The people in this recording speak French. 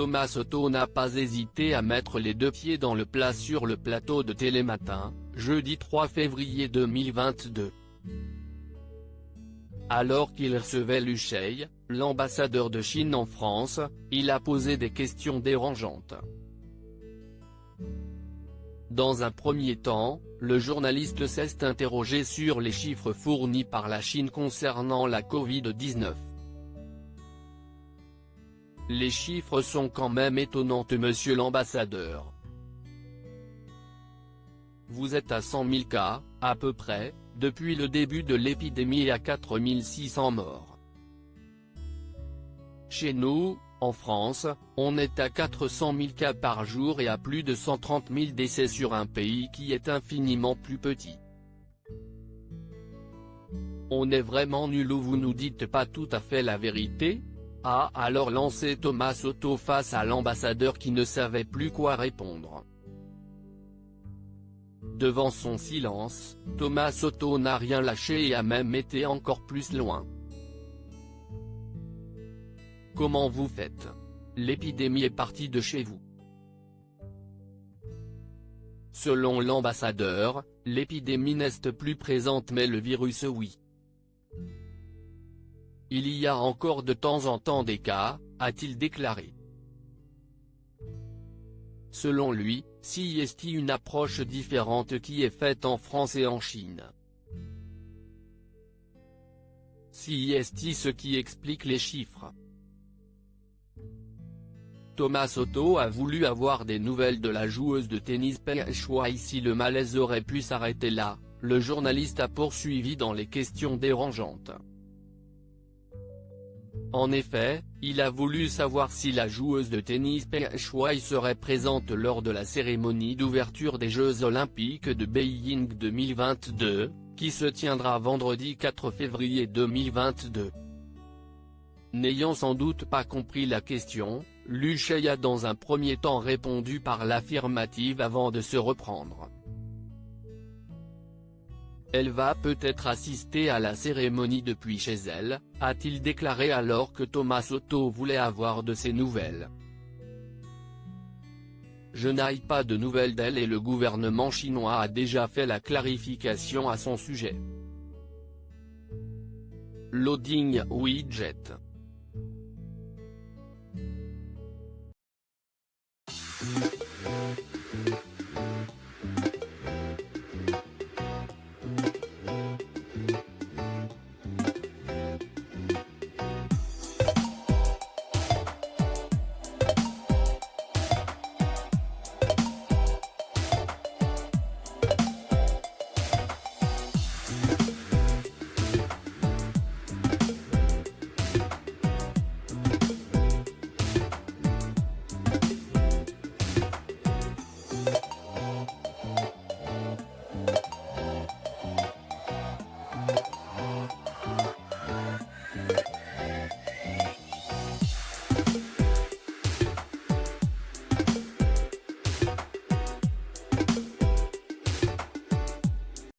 Thomas Soto n'a pas hésité à mettre les deux pieds dans le plat sur le plateau de Télématin, jeudi 3 février 2022. Alors qu'il recevait Lu Shaye, l'ambassadeur de Chine en France, il a posé des questions dérangeantes. Dans un premier temps, le journaliste s'est interrogé sur les chiffres fournis par la Chine concernant la Covid-19. Les chiffres sont quand même étonnants, monsieur l'ambassadeur. Vous êtes à 100 000 cas, à peu près, depuis le début de l'épidémie et à 4 600 morts. Chez nous, en France, on est à 400 000 cas par jour et à plus de 130 000 décès sur un pays qui est infiniment plus petit. On est vraiment nul ou vous nous dites pas tout à fait la vérité ? A alors lancé Thomas Soto face à l'ambassadeur qui ne savait plus quoi répondre. Devant son silence, Thomas Soto n'a rien lâché et a même été encore plus loin. Comment vous faites? L'épidémie est partie de chez vous. Selon l'ambassadeur, l'épidémie n'est plus présente mais le virus oui. Il y a encore de temps en temps des cas, a-t-il déclaré. Selon lui, c'est une approche différente qui est faite en France et en Chine. C'est ce qui explique les chiffres. Thomas Soto a voulu avoir des nouvelles de la joueuse de tennis Peng Shuai. Si le malaise aurait pu s'arrêter là, le journaliste a poursuivi dans les questions dérangeantes. En effet, il a voulu savoir si la joueuse de tennis Peng Shuai serait présente lors de la cérémonie d'ouverture des Jeux Olympiques de Beijing 2022, qui se tiendra vendredi 4 février 2022. N'ayant sans doute pas compris la question, Lu Shaye a dans un premier temps répondu par l'affirmative avant de se reprendre. Elle va peut-être assister à la cérémonie depuis chez elle, a-t-il déclaré alors que Thomas Soto voulait avoir de ses nouvelles. Je n'ai pas de nouvelles d'elle et le gouvernement chinois a déjà fait la clarification à son sujet. Loading widget.